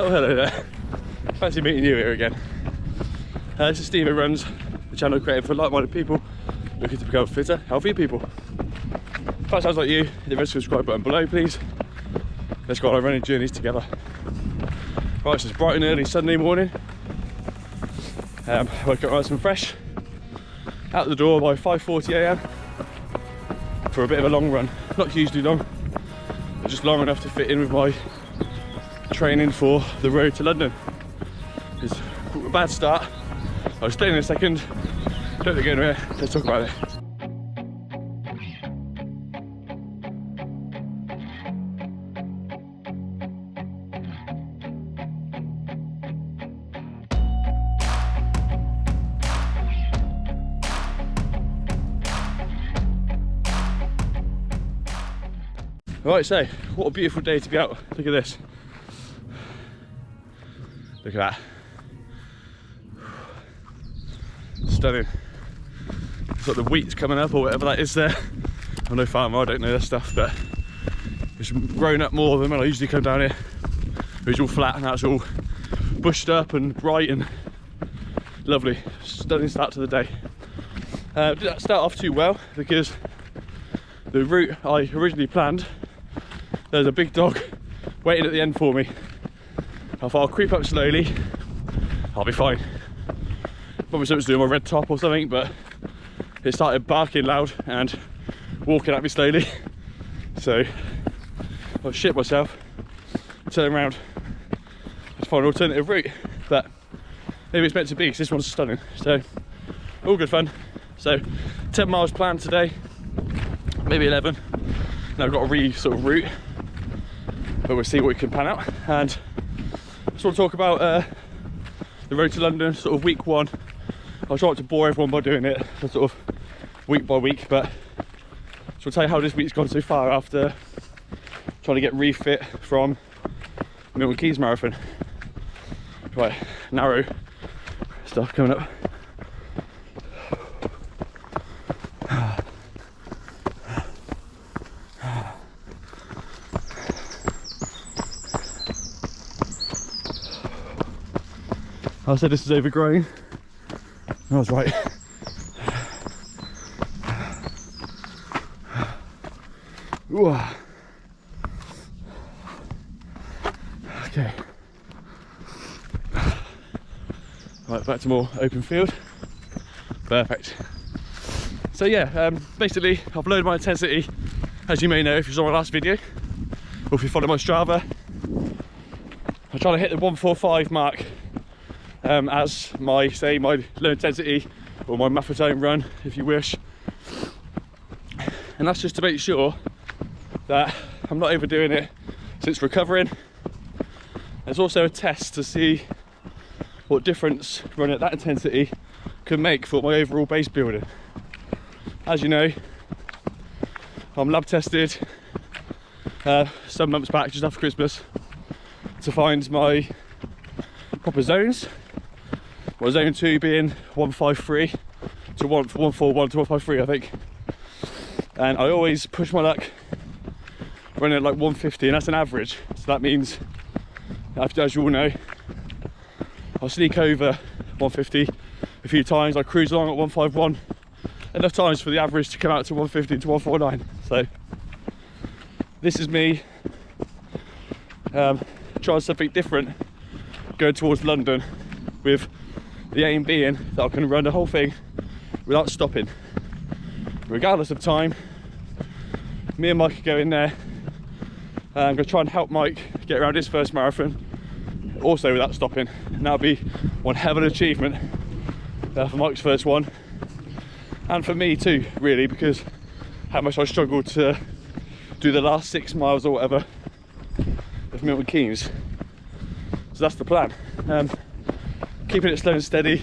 Oh, hello there. Fancy meeting you here again. This is Steve, who runs the channel created for like-minded people looking to become fitter, healthier people. If that sounds like you, hit the red subscribe button below, please. Let's go on our running journeys together. Right, so it's bright and early Sunday morning. Woke up nice and fresh. Out the door by 5:40 a.m. for a bit of a long run. Not hugely long, but just long enough to fit in with my training for the road to London. It's a bad start. I'll explain in a second. Don't go anywhere. Let's talk about it. Right, so what a beautiful day to be out. Look at this. Look at that. Stunning. It's like the wheat's coming up or whatever that is there. I'm no farmer, I don't know this stuff, but it's grown up more than when I usually come down here. It was all flat and now it's all bushed up and bright and lovely. Stunning start to the day. Didn't start off too well because the route I originally planned, there's a big dog waiting at the end for me. I thought I'll creep up slowly, I'll be fine. Probably something to do with my red top or something, but it started barking loud and walking at me slowly. So I shit myself, turn around, let's find an alternative route. But maybe it's meant to be, because this one's stunning. So all good fun. So 10 miles planned today, maybe 11. Now I've got a sort of route, but we'll see what we can pan out. And I just want to talk about the road to London, sort of week one. I'll try not to bore everyone by doing it sort of week by week, but so I'll tell you how this week's gone so far after trying to get refit from Milton Keynes Marathon. Right, narrow stuff coming up. I said this is overgrown. I was right. Ooh. Okay. Right, back to more open field. Perfect. So yeah, basically I've lowered my intensity, as you may know if you saw my last video, or if you follow my Strava. I'm trying to hit the 145 mark. As my low intensity or my marathon run, if you wish, and that's just to make sure that I'm not overdoing it since recovering. It's also a test to see what difference running at that intensity can make for my overall base building. As you know, I'm lab tested some months back, just after Christmas, to find my proper zones. Well, zone 2 being 153 to 141 to 153, I think. And I always push my luck running at like 150, and that's an average. So that means, as you all know, I'll sneak over 150 a few times. I cruise along at 151 enough times for the average to come out to 150 to 149. So this is me trying something different, going towards London, with the aim being that I can run the whole thing without stopping, regardless of time. Me and Mike are going there. I'm going to try and help Mike get around his first marathon, also without stopping. And that'll be one hell of an achievement for Mike's first one, and for me too, really, because how much I struggled to do the last 6 miles or whatever of Milton Keynes. So that's the plan. Keeping it slow and steady,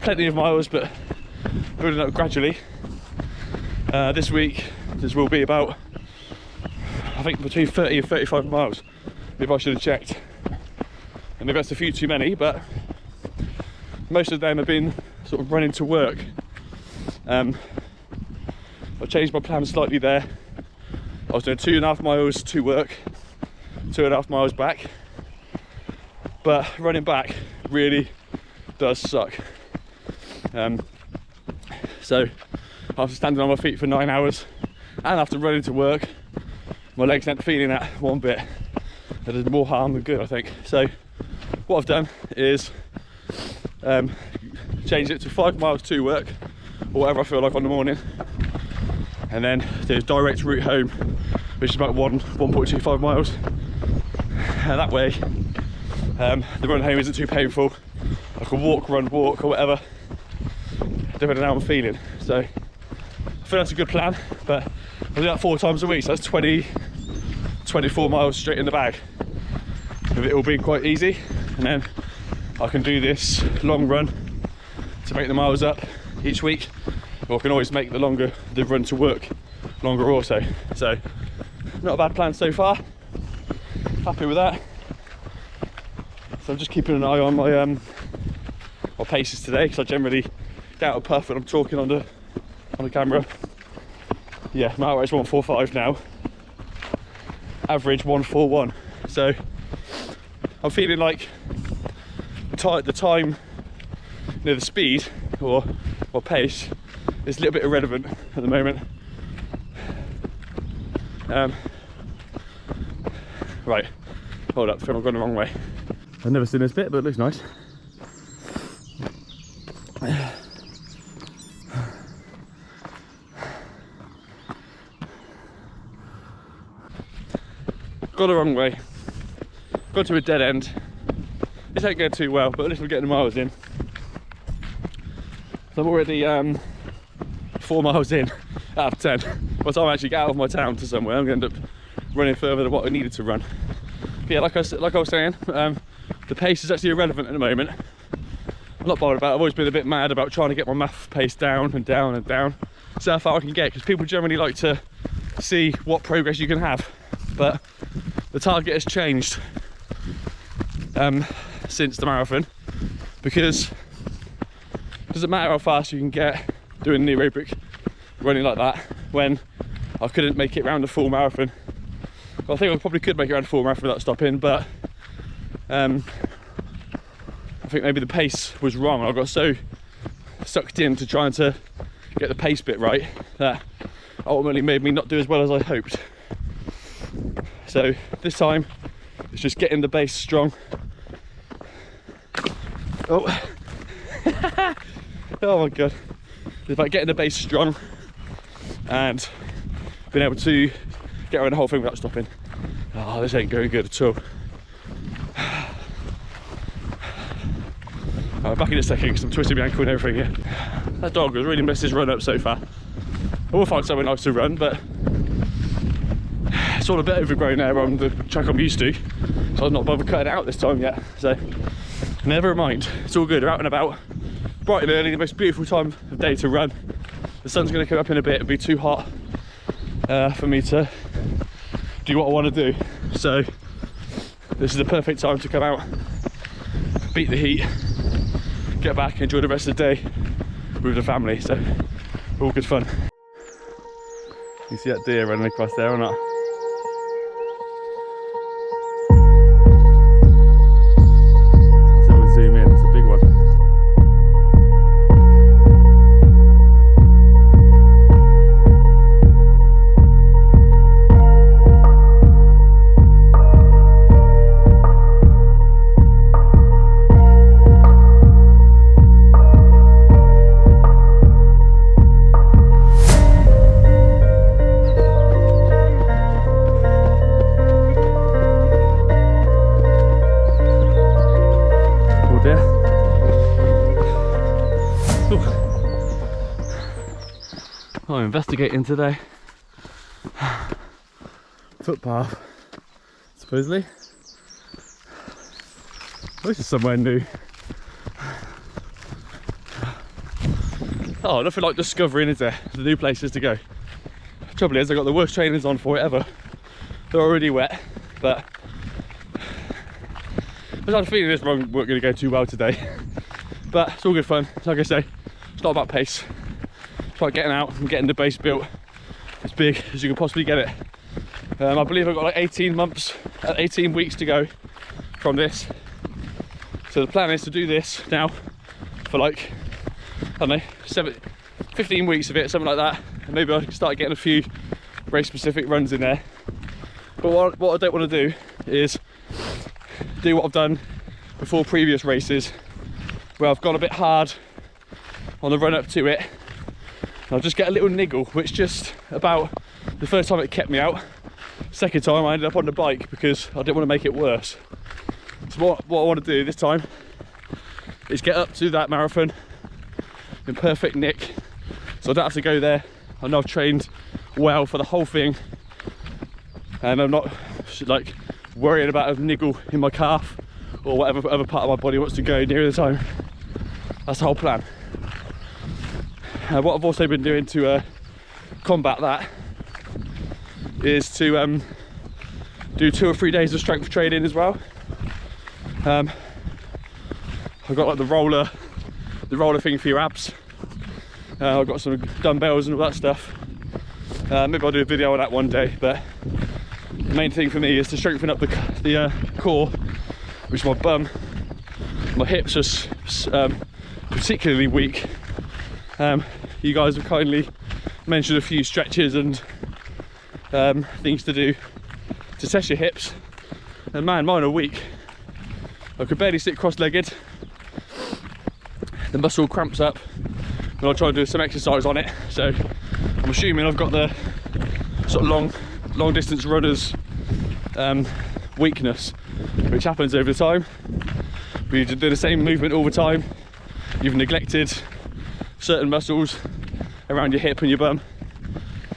plenty of miles, but building up gradually. This week this will be about, I think, between 30 and 35 miles. Maybe I should have checked, and maybe that's a few too many, but most of them have been sort of running to work. I've changed my plan slightly there. I was doing 2.5 miles to work, 2.5 miles back. but running back really does suck. So after standing on my feet for 9 hours and after running to work, my legs aren't feeling that one bit. That is more harm than good, I think. So what I've done is change it to 5 miles to work, or whatever I feel like on the morning, and then do a direct route home, which is about 1.25 miles. And that way the run home isn't too painful. I can walk, run, walk, or whatever, depending on how I'm feeling. So I think that's a good plan, but I'll do that 4 times a week, so that's 24 miles straight in the bag, with it all being quite easy. And then I can do this long run to make the miles up each week, or I can always make the run to work longer also. So not a bad plan so far, happy with that. So I'm just keeping an eye on my paces today, because I generally get out of puff when I'm talking on the camera. Yeah, my heart rate's 145 now, average 141. So I'm feeling like the time, the speed or pace is a little bit irrelevant at the moment. Right, hold up, I feel I've gone the wrong way. I've never seen this bit, but it looks nice. Gone the wrong way, got to a dead end. This ain't going too well, but at least we're getting the miles in. So I'm already 4 miles in out of 10. By the time I actually get out of my town to somewhere, I'm going to end up running further than what I needed to run. But yeah, like I was saying, the pace is actually irrelevant at the moment. I'm not bothered about it. I've always been a bit mad about trying to get my math pace down and down and down, so how far I can get, because people generally like to see what progress you can have. But the target has changed since the marathon, because it doesn't matter how fast you can get doing aerobic running like that, when I couldn't make it around the full marathon. Well, I think I probably could make it around the full marathon without stopping, but I think maybe the pace was wrong. I got so sucked into trying to get the pace bit right that ultimately made me not do as well as I hoped. So this time it's just getting the base strong. Oh, oh my god. It's about getting the base strong and being able to get around the whole thing without stopping. Oh, this ain't going good at all. I'll be back in a second because I'm twisting my ankle and everything here. That dog has really messed his run up so far. I will find somewhere nice to run, but it's all a bit overgrown there on the track I'm used to, so I've not bothered cutting it out this time yet. So never mind, it's all good. We're out and about, bright and early, the most beautiful time of day to run. The sun's going to come up in a bit, it'll be too hot for me to do what I want to do. So this is the perfect time to come out, beat the heat, get back, enjoy the rest of the day with the family. So all good fun. You see that deer running across there or not? Zoom in, it's a big one. I'm investigating today. Footpath, supposedly. Oh, this is somewhere new. Oh, nothing like discovering, is there? The new places to go. The trouble is, I got the worst trainers on for it ever. They're already wet, but I had a feeling this run weren't going to go too well today. But it's all good fun. Like I say, it's not about pace. It's about getting out and getting the base built as big as you can possibly get it. I believe I've got like 18 weeks to go from this. So the plan is to do this now for like, I don't know, 15 weeks of it, something like that. And maybe I can start getting a few race specific runs in there. But what I don't want to do is do what I've done before previous races, where I've gone a bit hard on the run up to it. And I'll just get a little niggle, which just about the first time it kept me out. Second time I ended up on the bike because I didn't want to make it worse. So what I want to do this time is get up to that marathon in perfect nick, so I don't have to go there. I know I've trained well for the whole thing, and I'm not like worrying about a niggle in my calf or whatever other part of my body wants to go near the time. That's the whole plan. What I've also been doing to combat that is to do 2 or 3 days of strength training as well. I've got like the roller thing for your abs. I've got some dumbbells and all that stuff. Maybe I'll do a video on that one day, but the main thing for me is to strengthen up the core, which is my bum. My hips are particularly weak. You guys have kindly mentioned a few stretches and things to do to test your hips, and man, mine are weak. I could barely sit cross-legged. The muscle cramps up when I try and do some exercise on it. So I'm assuming I've got the sort of long distance runners weakness, which happens over time. But you do the same movement all the time, you've neglected certain muscles around your hip and your bum,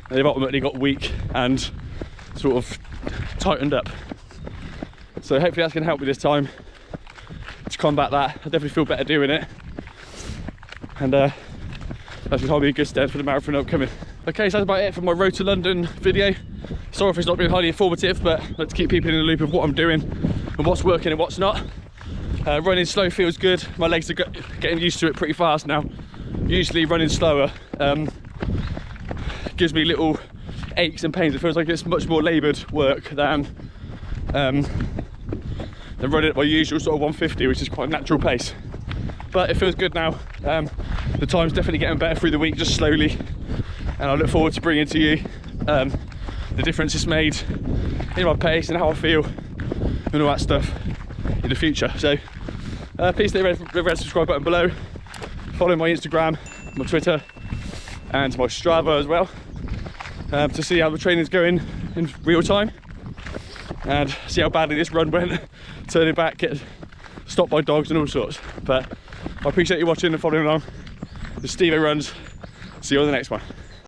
and they've ultimately got weak and sort of tightened up. So hopefully that's going to help me this time to combat that. I definitely feel better doing it, and that should hold me in good stead for the marathon upcoming. Okay, so that's about it for my Road to London video. Sorry if it's not been highly informative, but let's keep people in the loop of what I'm doing and what's working and what's not. Running slow feels good. My legs are getting used to it pretty fast now. Usually running slower gives me little aches and pains. It feels like it's much more laboured work than running at my usual sort of 150, which is quite a natural pace. But it feels good now. The time's definitely getting better through the week, just slowly, and I look forward to bringing to you the difference it's made in my pace and how I feel and all that stuff in the future. So please hit the red subscribe button below, follow my Instagram, my Twitter and my Strava as well, to see how the training's going in real time and see how badly this run went, turning back, get stopped by dogs and all sorts. But I appreciate you watching and following along. The Steve runs. See you on the next one.